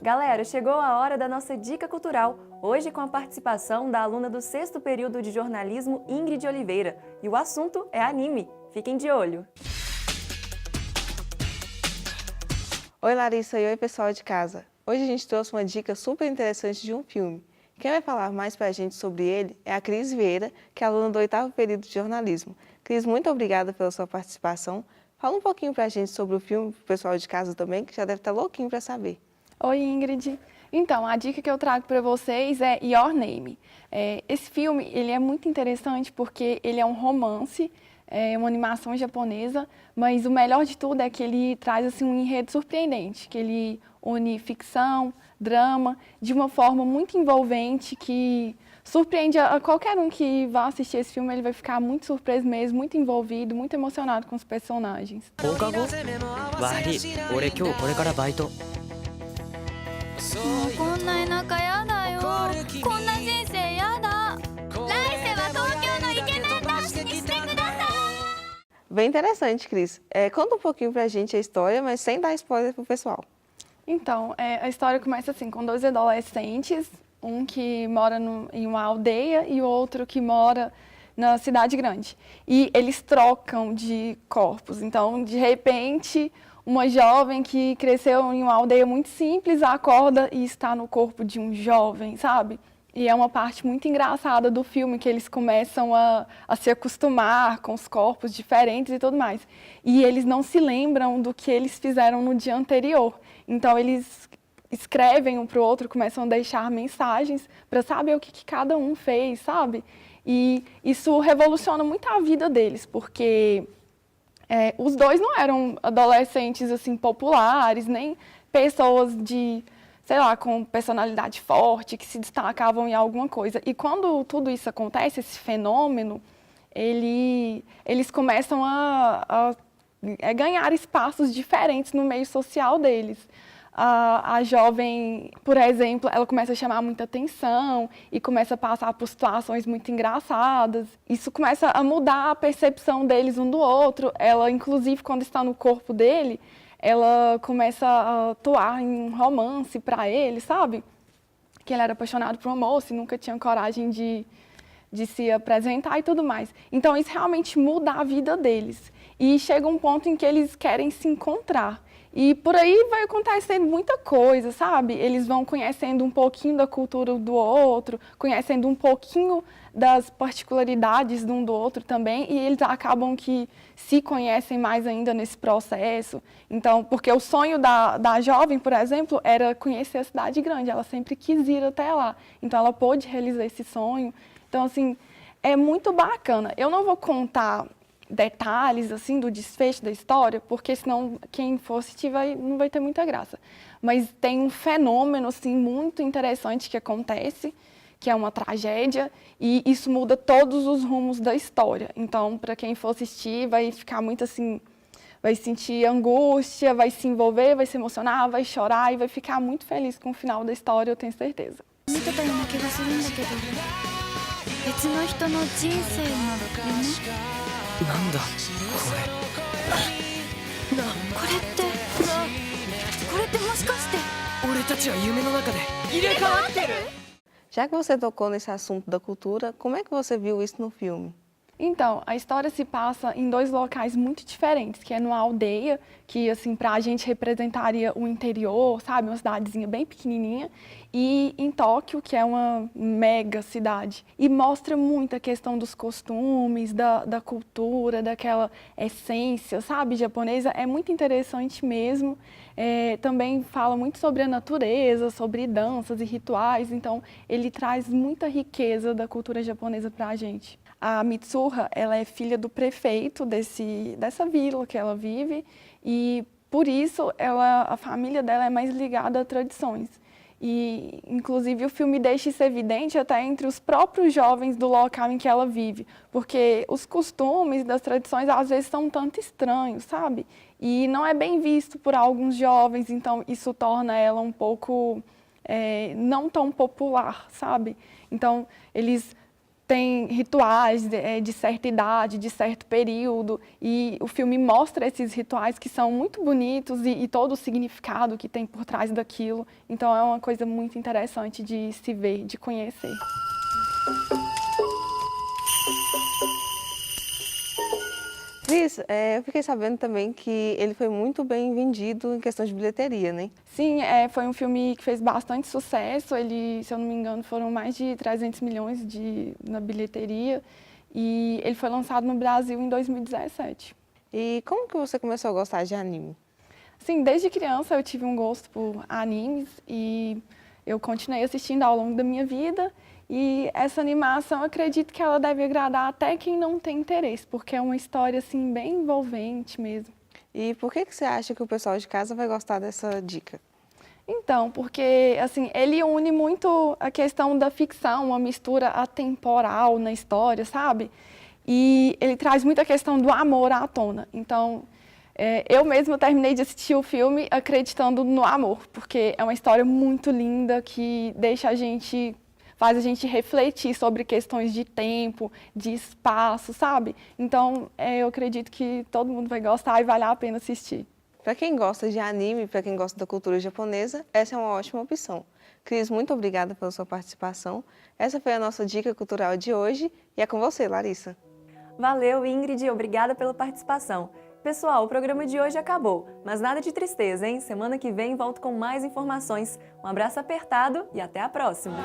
Galera, chegou a hora da nossa dica cultural, hoje com a participação da aluna do 6º período de jornalismo Ingrid Oliveira. E o assunto é anime. Fiquem de olho! Oi Larissa e oi pessoal de casa. Hoje a gente trouxe uma dica super interessante de um filme. Quem vai falar mais pra gente sobre ele é a Cris Vieira, que é aluna do 8º período de jornalismo. Cris, muito obrigada pela sua participação. Fala um pouquinho pra gente sobre o filme, pro pessoal de casa também, que já deve estar louquinho pra saber. Oi, Ingrid. Então, a dica que eu trago para vocês é Your Name. Esse filme ele é muito interessante porque ele é um romance, é uma animação japonesa, mas o melhor de tudo é que ele traz assim, um enredo surpreendente, que ele une ficção, drama, de uma forma muito envolvente, que surpreende a qualquer um que vá assistir esse filme, ele vai ficar muito surpreso mesmo, muito envolvido, muito emocionado com os personagens. 放課後悪い俺今日これからバイト もうこんな田舎やだよこんな人生やだ来世は東京のイケメン男子にしてください Bem interessante, Cris. Conta um pouquinho pra gente a história, mas sem dar spoiler pro pessoal. Então, a história começa assim, com dois adolescentes, um que mora em uma aldeia e o outro que mora na cidade grande. E eles trocam de corpos, então, de repente, uma jovem que cresceu em uma aldeia muito simples acorda e está no corpo de um jovem, sabe? E é uma parte muito engraçada do filme, que eles começam a se acostumar com os corpos diferentes e tudo mais. E eles não se lembram do que eles fizeram no dia anterior. Então, eles escrevem um para o outro, começam a deixar mensagens para saber o que cada um fez, sabe? E isso revoluciona muito a vida deles, porque os dois não eram adolescentes assim populares, nem pessoas de, sei lá, com personalidade forte, que se destacavam em alguma coisa. E quando tudo isso acontece, esse fenômeno, eles começam a ganhar espaços diferentes no meio social deles. A jovem, por exemplo, ela começa a chamar muita atenção e começa a passar por situações muito engraçadas. Isso começa a mudar a percepção deles um do outro. Ela, inclusive, quando está no corpo dele, ela começa a atuar em um romance para ele, sabe? Que ele era apaixonado por uma moça e nunca tinha coragem de se apresentar e tudo mais. Então, isso realmente muda a vida deles. E chega um ponto em que eles querem se encontrar. E por aí vai acontecendo muita coisa, sabe? Eles vão conhecendo um pouquinho da cultura do outro, conhecendo um pouquinho das particularidades de um do outro também, e eles acabam que se conhecem mais ainda nesse processo. Então, porque o sonho da jovem, por exemplo, era conhecer a cidade grande, ela sempre quis ir até lá. Então, ela pôde realizar esse sonho. Então, assim, é muito bacana. Eu não vou contar detalhes assim do desfecho da história, porque senão quem for assistir não vai ter muita graça. Mas tem um fenômeno assim muito interessante que acontece, que é uma tragédia, e isso muda todos os rumos da história. Então, para quem for assistir, vai ficar muito assim, vai sentir angústia, vai se envolver, vai se emocionar, vai chorar e vai ficar muito feliz com o final da história, eu tenho certeza. 見てたような気がするんだけど別の人の人生の夢 なんだここれってもしかして れ俺たちは夢の中で入れ替わってる Já que você tocou nesse assunto da cultura, como é que você viu isso no filme? Então, a história se passa em dois locais muito diferentes, que é numa aldeia, que assim, pra gente representaria o interior, sabe? Uma cidadezinha bem pequenininha, e em Tóquio, que é uma mega cidade. E mostra muito a questão dos costumes, da cultura, daquela essência, sabe, japonesa. É muito interessante mesmo. Também fala muito sobre a natureza, sobre danças e rituais, então ele traz muita riqueza da cultura japonesa pra gente. A Mitsuha, ela é filha do prefeito dessa vila que ela vive e, por isso, a família dela é mais ligada a tradições. E, inclusive, o filme deixa isso evidente até entre os próprios jovens do local em que ela vive, porque os costumes das tradições, às vezes, são um tanto estranhos, sabe? E não é bem visto por alguns jovens, então isso torna ela um pouco não tão popular, sabe? Então, eles tem rituais de certa idade, de certo período, e o filme mostra esses rituais que são muito bonitos e todo o significado que tem por trás daquilo. Então é uma coisa muito interessante de se ver, de conhecer. Cris, eu fiquei sabendo também que ele foi muito bem vendido em questão de bilheteria, né? Sim, foi um filme que fez bastante sucesso. Ele, se eu não me engano, foram mais de 300 milhões na bilheteria. E ele foi lançado no Brasil em 2017. E como que você começou a gostar de anime? Sim, desde criança eu tive um gosto por animes e eu continuei assistindo ao longo da minha vida. E essa animação, eu acredito que ela deve agradar até quem não tem interesse, porque é uma história assim bem envolvente mesmo. E por que você acha que o pessoal de casa vai gostar dessa dica? Então, porque assim, ele une muito a questão da ficção, uma mistura atemporal na história, sabe? E ele traz muita questão do amor à tona. Então, eu mesma terminei de assistir o filme acreditando no amor, porque é uma história muito linda que faz a gente refletir sobre questões de tempo, de espaço, sabe? Então, eu acredito que todo mundo vai gostar e vale a pena assistir. Para quem gosta de anime, para quem gosta da cultura japonesa, essa é uma ótima opção. Cris, muito obrigada pela sua participação. Essa foi a nossa dica cultural de hoje e é com você, Larissa. Valeu, Ingrid, obrigada pela participação. Pessoal, o programa de hoje acabou, mas nada de tristeza, hein? Semana que vem volto com mais informações. Um abraço apertado e até a próxima!